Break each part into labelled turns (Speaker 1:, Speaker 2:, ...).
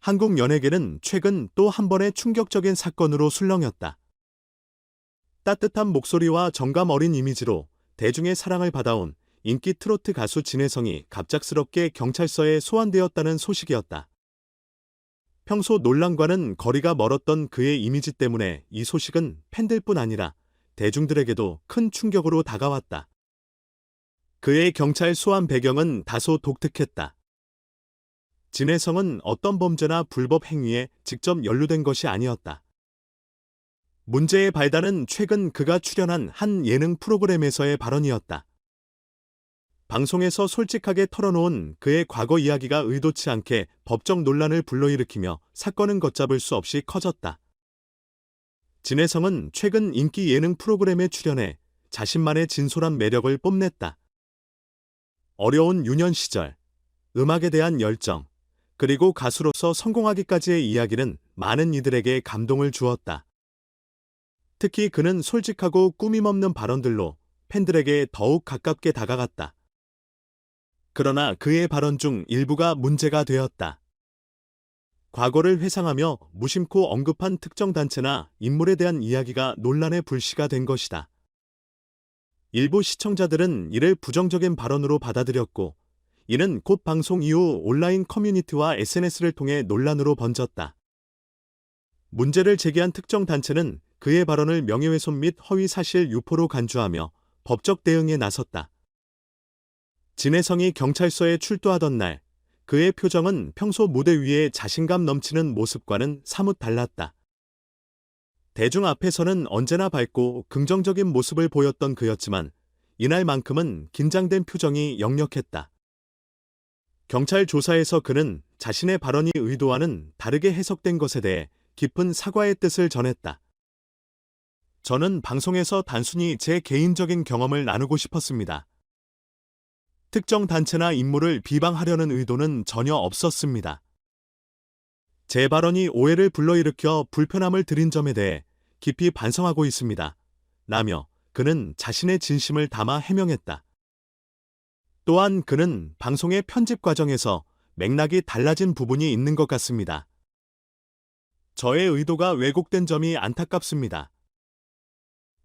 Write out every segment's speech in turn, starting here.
Speaker 1: 한국 연예계는 최근 또 한 번의 충격적인 사건으로 술렁였다. 따뜻한 목소리와 정감 어린 이미지로 대중의 사랑을 받아온 인기 트로트 가수 진혜성이 갑작스럽게 경찰서에 소환되었다는 소식이었다. 평소 논란과는 거리가 멀었던 그의 이미지 때문에 이 소식은 팬들뿐 아니라 대중들에게도 큰 충격으로 다가왔다. 그의 경찰 소환 배경은 다소 독특했다. 진혜성은 어떤 범죄나 불법 행위에 직접 연루된 것이 아니었다. 문제의 발단은 최근 그가 출연한 한 예능 프로그램에서의 발언이었다. 방송에서 솔직하게 털어놓은 그의 과거 이야기가 의도치 않게 법적 논란을 불러일으키며 사건은 걷잡을 수 없이 커졌다. 진혜성은 최근 인기 예능 프로그램에 출연해 자신만의 진솔한 매력을 뽐냈다. 어려운 유년 시절, 음악에 대한 열정, 그리고 가수로서 성공하기까지의 이야기는 많은 이들에게 감동을 주었다. 특히 그는 솔직하고 꾸밈없는 발언들로 팬들에게 더욱 가깝게 다가갔다. 그러나 그의 발언 중 일부가 문제가 되었다. 과거를 회상하며 무심코 언급한 특정 단체나 인물에 대한 이야기가 논란의 불씨가 된 것이다. 일부 시청자들은 이를 부정적인 발언으로 받아들였고, 이는 곧 방송 이후 온라인 커뮤니티와 SNS를 통해 논란으로 번졌다. 문제를 제기한 특정 단체는 그의 발언을 명예훼손 및 허위사실 유포로 간주하며 법적 대응에 나섰다. 진혜성이 경찰서에 출두하던 날, 그의 표정은 평소 무대 위에 자신감 넘치는 모습과는 사뭇 달랐다. 대중 앞에서는 언제나 밝고 긍정적인 모습을 보였던 그였지만 이날만큼은 긴장된 표정이 역력했다. 경찰 조사에서 그는 자신의 발언이 의도와는 다르게 해석된 것에 대해 깊은 사과의 뜻을 전했다. 저는 방송에서 단순히 제 개인적인 경험을 나누고 싶었습니다. 특정 단체나 인물을 비방하려는 의도는 전혀 없었습니다. 제 발언이 오해를 불러일으켜 불편함을 드린 점에 대해 깊이 반성하고 있습니다. 라며 그는 자신의 진심을 담아 해명했다. 또한 그는 방송의 편집 과정에서 맥락이 달라진 부분이 있는 것 같습니다. 저의 의도가 왜곡된 점이 안타깝습니다.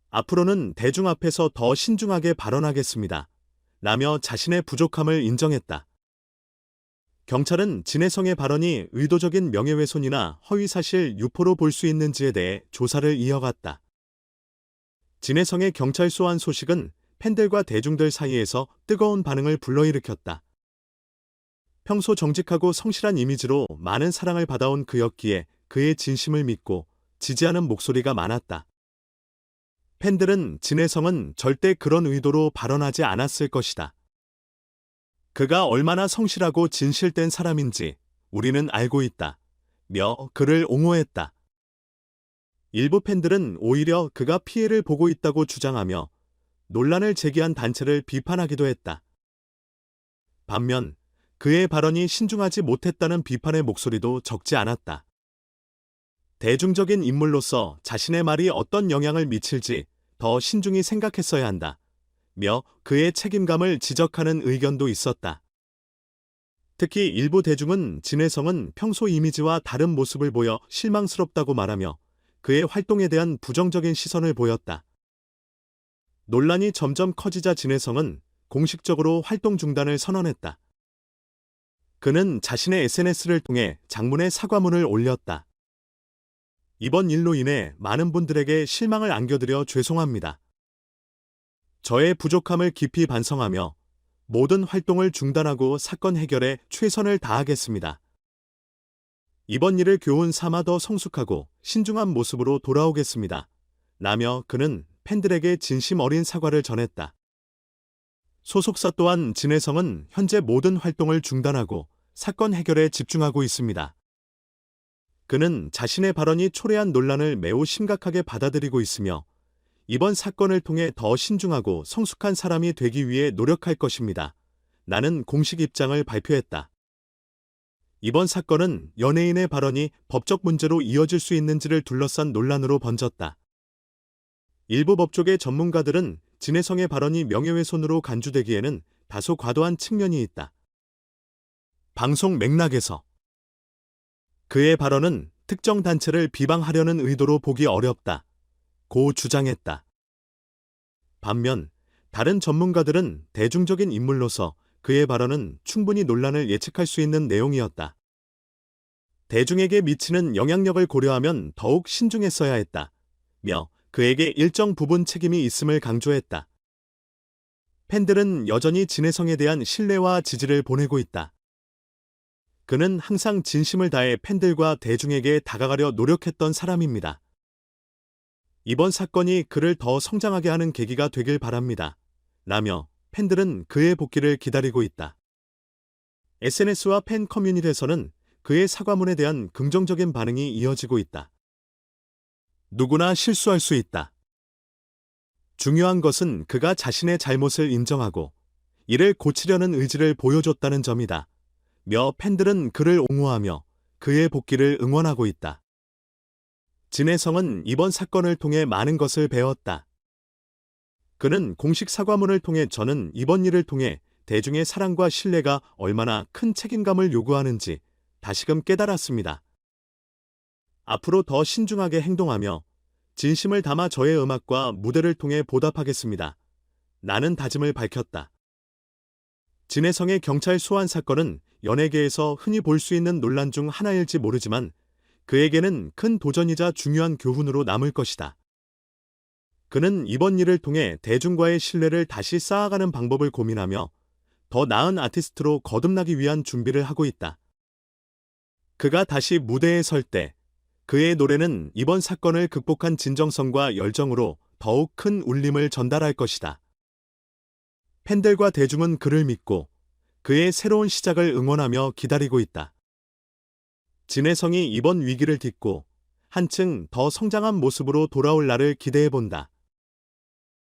Speaker 1: 앞으로는 대중 앞에서 더 신중하게 발언하겠습니다. 라며 자신의 부족함을 인정했다. 경찰은 진혜성의 발언이 의도적인 명예훼손이나 허위사실 유포로 볼 수 있는지에 대해 조사를 이어갔다. 진혜성의 경찰 소환 소식은 팬들과 대중들 사이에서 뜨거운 반응을 불러일으켰다. 평소 정직하고 성실한 이미지로 많은 사랑을 받아온 그였기에 그의 진심을 믿고 지지하는 목소리가 많았다. 팬들은 진혜성은 절대 그런 의도로 발언하지 않았을 것이다. 그가 얼마나 성실하고 진실된 사람인지 우리는 알고 있다. 며 그를 옹호했다. 일부 팬들은 오히려 그가 피해를 보고 있다고 주장하며 논란을 제기한 단체를 비판하기도 했다. 반면 그의 발언이 신중하지 못했다는 비판의 목소리도 적지 않았다. 대중적인 인물로서 자신의 말이 어떤 영향을 미칠지 더 신중히 생각했어야 한다. 며 그의 책임감을 지적하는 의견도 있었다. 특히 일부 대중은 진혜성은 평소 이미지와 다른 모습을 보여 실망스럽다고 말하며 그의 활동에 대한 부정적인 시선을 보였다. 논란이 점점 커지자 진혜성은 공식적으로 활동 중단을 선언했다. 그는 자신의 SNS를 통해 장문의 사과문을 올렸다. 이번 일로 인해 많은 분들에게 실망을 안겨드려 죄송합니다. 저의 부족함을 깊이 반성하며 모든 활동을 중단하고 사건 해결에 최선을 다하겠습니다. 이번 일을 교훈 삼아 더 성숙하고 신중한 모습으로 돌아오겠습니다. 라며 그는 팬들에게 진심 어린 사과를 전했다. 소속사 또한 진혜성은 현재 모든 활동을 중단하고 사건 해결에 집중하고 있습니다. 그는 자신의 발언이 초래한 논란을 매우 심각하게 받아들이고 있으며 이번 사건을 통해 더 신중하고 성숙한 사람이 되기 위해 노력할 것입니다. 나는 공식 입장을 발표했다. 이번 사건은 연예인의 발언이 법적 문제로 이어질 수 있는지를 둘러싼 논란으로 번졌다. 일부 법조계 전문가들은 진혜성의 발언이 명예훼손으로 간주되기에는 다소 과도한 측면이 있다. 방송 맥락에서 그의 발언은 특정 단체를 비방하려는 의도로 보기 어렵다. 고 주장했다. 반면 다른 전문가들은 대중적인 인물로서 그의 발언은 충분히 논란을 예측할 수 있는 내용이었다. 대중에게 미치는 영향력을 고려하면 더욱 신중했어야 했다. 며 그에게 일정 부분 책임이 있음을 강조했다. 팬들은 여전히 진해성에 대한 신뢰와 지지를 보내고 있다. 그는 항상 진심을 다해 팬들과 대중에게 다가가려 노력했던 사람입니다. 이번 사건이 그를 더 성장하게 하는 계기가 되길 바랍니다. 라며 팬들은 그의 복귀를 기다리고 있다. SNS와 팬 커뮤니티에서는 그의 사과문에 대한 긍정적인 반응이 이어지고 있다. 누구나 실수할 수 있다. 중요한 것은 그가 자신의 잘못을 인정하고 이를 고치려는 의지를 보여줬다는 점이다. 며 팬들은 그를 옹호하며 그의 복귀를 응원하고 있다. 진해성은 이번 사건을 통해 많은 것을 배웠다. 그는 공식 사과문을 통해 저는 이번 일을 통해 대중의 사랑과 신뢰가 얼마나 큰 책임감을 요구하는지 다시금 깨달았습니다. 앞으로 더 신중하게 행동하며 진심을 담아 저의 음악과 무대를 통해 보답하겠습니다. 나는 다짐을 밝혔다. 진해성의 경찰 소환 사건은 연예계에서 흔히 볼 수 있는 논란 중 하나일지 모르지만 그에게는 큰 도전이자 중요한 교훈으로 남을 것이다. 그는 이번 일을 통해 대중과의 신뢰를 다시 쌓아가는 방법을 고민하며 더 나은 아티스트로 거듭나기 위한 준비를 하고 있다. 그가 다시 무대에 설 때 그의 노래는 이번 사건을 극복한 진정성과 열정으로 더욱 큰 울림을 전달할 것이다. 팬들과 대중은 그를 믿고 그의 새로운 시작을 응원하며 기다리고 있다. 진해성이 이번 위기를 딛고 한층 더 성장한 모습으로 돌아올 날을 기대해본다.